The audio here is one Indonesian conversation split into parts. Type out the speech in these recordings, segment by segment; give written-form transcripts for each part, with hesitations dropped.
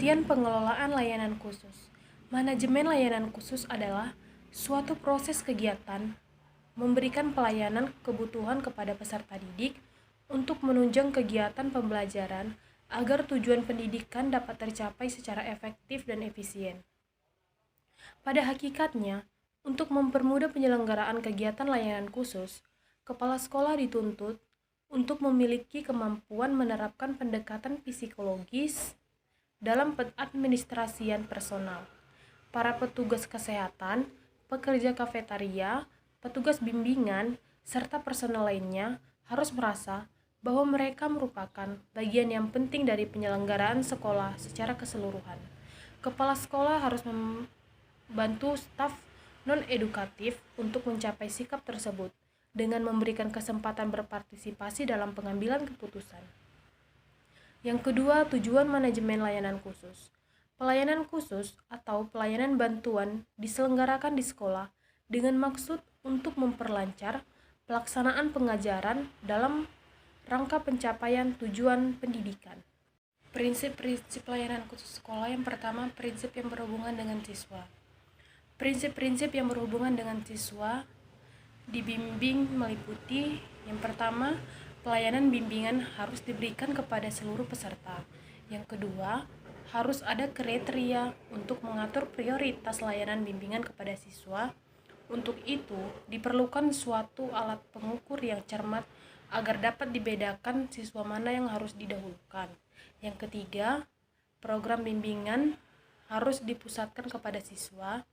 Pengertian pengelolaan layanan khusus. Manajemen layanan khusus adalah suatu proses kegiatan memberikan pelayanan kebutuhan kepada peserta didik untuk menunjang kegiatan pembelajaran agar tujuan pendidikan dapat tercapai secara efektif dan efisien. Pada hakikatnya, untuk mempermudah penyelenggaraan kegiatan layanan khusus, kepala sekolah dituntut untuk memiliki kemampuan menerapkan pendekatan psikologis dalam pengadministrasian personal. Para petugas kesehatan, pekerja kafetaria, petugas bimbingan, serta personel lainnya harus merasa bahwa mereka merupakan bagian yang penting dari penyelenggaraan sekolah secara keseluruhan. Kepala sekolah harus membantu staf non-edukatif untuk mencapai sikap tersebut dengan memberikan kesempatan berpartisipasi dalam pengambilan keputusan. Yang kedua, tujuan manajemen layanan khusus. Pelayanan khusus atau pelayanan bantuan diselenggarakan di sekolah dengan maksud untuk memperlancar pelaksanaan pengajaran dalam rangka pencapaian tujuan pendidikan. Prinsip-prinsip pelayanan khusus sekolah. Yang pertama, prinsip yang berhubungan dengan siswa. Prinsip-prinsip yang berhubungan dengan siswa dibimbing meliputi yang pertama, pelayanan bimbingan harus diberikan kepada seluruh peserta. Yang kedua, harus ada kriteria untuk mengatur prioritas layanan bimbingan kepada siswa. Untuk itu, diperlukan suatu alat pengukur yang cermat agar dapat dibedakan siswa mana yang harus didahulukan. Yang ketiga, program bimbingan harus dipusatkan kepada siswa.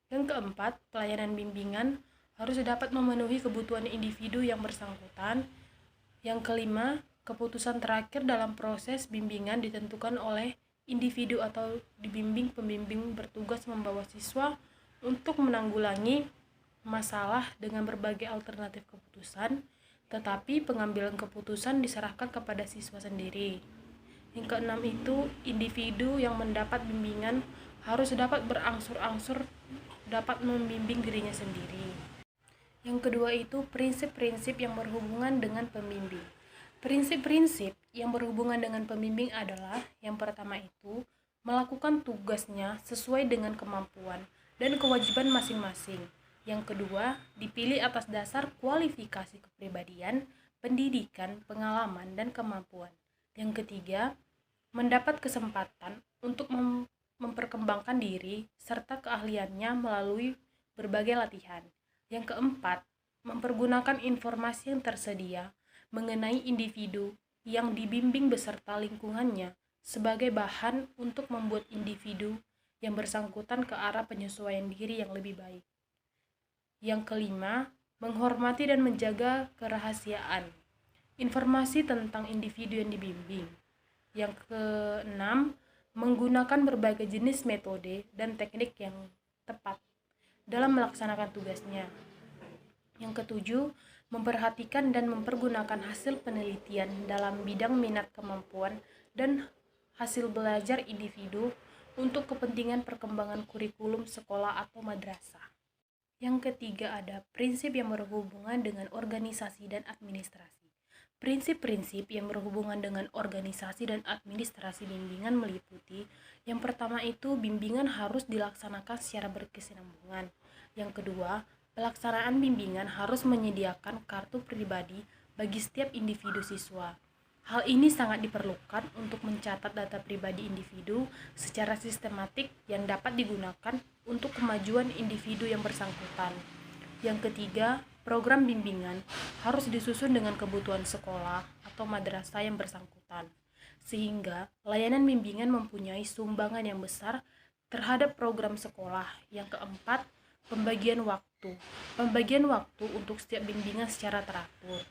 Yang keempat, pelayanan bimbingan harus dapat memenuhi kebutuhan individu yang bersangkutan. Yang kelima, keputusan terakhir dalam proses bimbingan ditentukan oleh individu atau dibimbing pembimbing bertugas membawa siswa untuk menanggulangi masalah dengan berbagai alternatif keputusan, tetapi pengambilan keputusan diserahkan kepada siswa sendiri. Yang keenam itu, individu yang mendapat bimbingan harus dapat berangsur-angsur dapat membimbing dirinya sendiri. Yang kedua itu prinsip-prinsip yang berhubungan dengan pembimbing. Prinsip-prinsip yang berhubungan dengan pembimbing adalah yang pertama itu melakukan tugasnya sesuai dengan kemampuan dan kewajiban masing-masing. Yang kedua, dipilih atas dasar kualifikasi kepribadian, pendidikan, pengalaman, dan kemampuan. Yang ketiga, mendapat kesempatan untuk memperkembangkan diri serta keahliannya melalui berbagai latihan. Yang keempat, mempergunakan informasi yang tersedia mengenai individu yang dibimbing beserta lingkungannya sebagai bahan untuk membuat individu yang bersangkutan ke arah penyesuaian diri yang lebih baik. Yang kelima, menghormati dan menjaga kerahasiaan informasi tentang individu yang dibimbing. Yang keenam, menggunakan berbagai jenis metode dan teknik yang tepat dalam melaksanakan tugasnya. Yang ketujuh, memperhatikan dan mempergunakan hasil penelitian dalam bidang minat kemampuan dan hasil belajar individu untuk kepentingan perkembangan kurikulum sekolah atau madrasah. Yang ketiga ada prinsip yang berhubungan dengan organisasi dan administrasi. Prinsip-prinsip yang berhubungan dengan organisasi dan administrasi bimbingan meliputi yang pertama itu bimbingan harus dilaksanakan secara berkesinambungan. Yang kedua, pelaksanaan bimbingan harus menyediakan kartu pribadi bagi setiap individu siswa. Hal ini sangat diperlukan untuk mencatat data pribadi individu secara sistematik yang dapat digunakan untuk kemajuan individu yang bersangkutan. Yang ketiga, program bimbingan harus disusun dengan kebutuhan sekolah atau madrasah yang bersangkutan, sehingga layanan bimbingan mempunyai sumbangan yang besar terhadap program sekolah. Yang keempat, pembagian waktu. Pembagian waktu untuk setiap bimbingan secara teratur.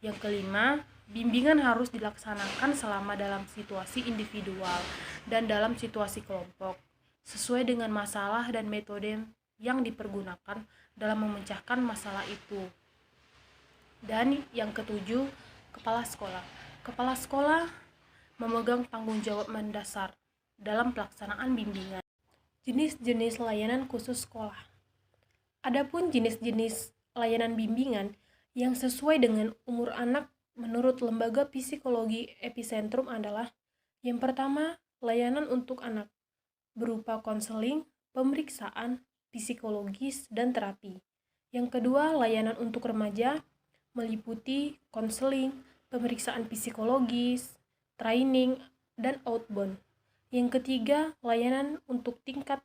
Yang kelima, bimbingan harus dilaksanakan selama dalam situasi individual dan dalam situasi kelompok, sesuai dengan masalah dan metode yang dipergunakan dalam memecahkan masalah itu. Dan yang ketujuh, kepala sekolah. Kepala sekolah memegang tanggung jawab mendasar dalam pelaksanaan bimbingan. Jenis-jenis layanan khusus sekolah. Adapun jenis-jenis layanan bimbingan yang sesuai dengan umur anak menurut Lembaga Psikologi Epicentrum adalah yang pertama, layanan untuk anak berupa konseling, pemeriksaan, psikologis, dan terapi. Yang kedua, layanan untuk remaja meliputi konseling, pemeriksaan psikologis, training, dan outbound. Yang ketiga, layanan untuk tingkat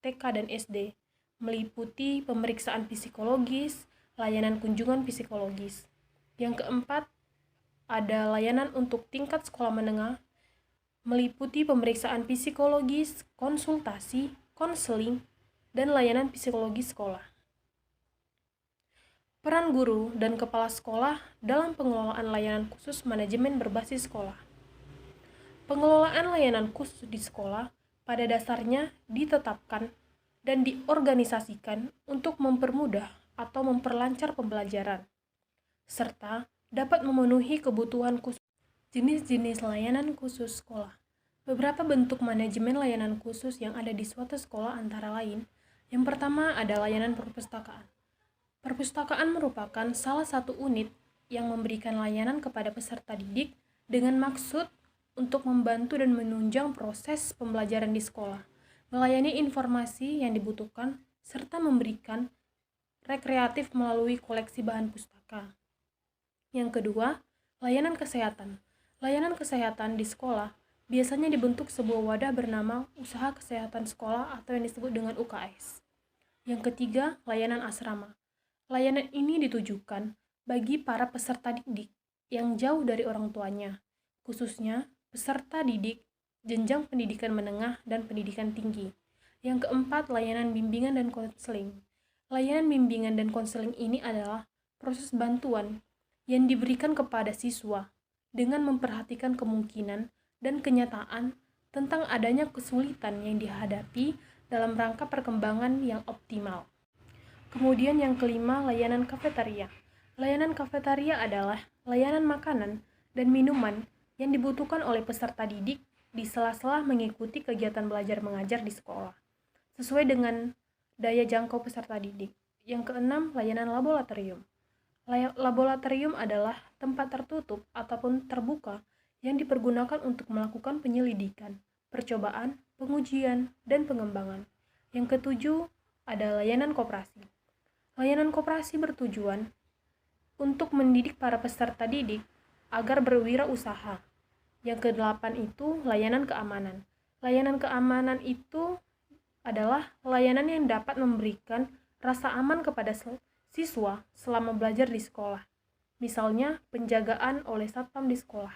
TK dan SD meliputi pemeriksaan psikologis, layanan kunjungan psikologis. Yang keempat, ada layanan untuk tingkat sekolah menengah meliputi pemeriksaan psikologis, konsultasi, konseling, dan layanan psikologi sekolah. Peran guru dan kepala sekolah dalam pengelolaan layanan khusus manajemen berbasis sekolah. Pengelolaan layanan khusus di sekolah pada dasarnya ditetapkan dan diorganisasikan untuk mempermudah atau memperlancar pembelajaran, serta dapat memenuhi kebutuhan khusus. Jenis-jenis layanan khusus sekolah. Beberapa bentuk manajemen layanan khusus yang ada di suatu sekolah antara lain, yang pertama ada layanan perpustakaan. Perpustakaan merupakan salah satu unit yang memberikan layanan kepada peserta didik dengan maksud untuk membantu dan menunjang proses pembelajaran di sekolah, melayani informasi yang dibutuhkan, serta memberikan rekreatif melalui koleksi bahan pustaka. Yang kedua, layanan kesehatan. Layanan kesehatan di sekolah biasanya dibentuk sebuah wadah bernama Usaha Kesehatan Sekolah atau yang disebut dengan UKS. Yang ketiga, layanan asrama. Layanan ini ditujukan bagi para peserta didik yang jauh dari orang tuanya, khususnya peserta didik jenjang pendidikan menengah dan pendidikan tinggi. Yang keempat, layanan bimbingan dan konseling. Layanan bimbingan dan konseling ini adalah proses bantuan yang diberikan kepada siswa dengan memperhatikan kemungkinan dan kenyataan tentang adanya kesulitan yang dihadapi dalam rangka perkembangan yang optimal. Kemudian yang kelima, layanan kafetaria. Layanan kafetaria adalah layanan makanan dan minuman yang dibutuhkan oleh peserta didik di sela-sela mengikuti kegiatan belajar mengajar di sekolah, sesuai dengan daya jangkau peserta didik. Yang keenam, layanan laboratorium. Laboratorium adalah tempat tertutup ataupun terbuka yang dipergunakan untuk melakukan penyelidikan, percobaan, pengujian, dan pengembangan. Yang ketujuh, ada layanan koperasi. Layanan koperasi bertujuan untuk mendidik para peserta didik agar berwirausaha. Yang kedelapan itu layanan keamanan. Layanan keamanan itu adalah layanan yang dapat memberikan rasa aman kepada siswa selama belajar di sekolah. Misalnya, penjagaan oleh satpam di sekolah.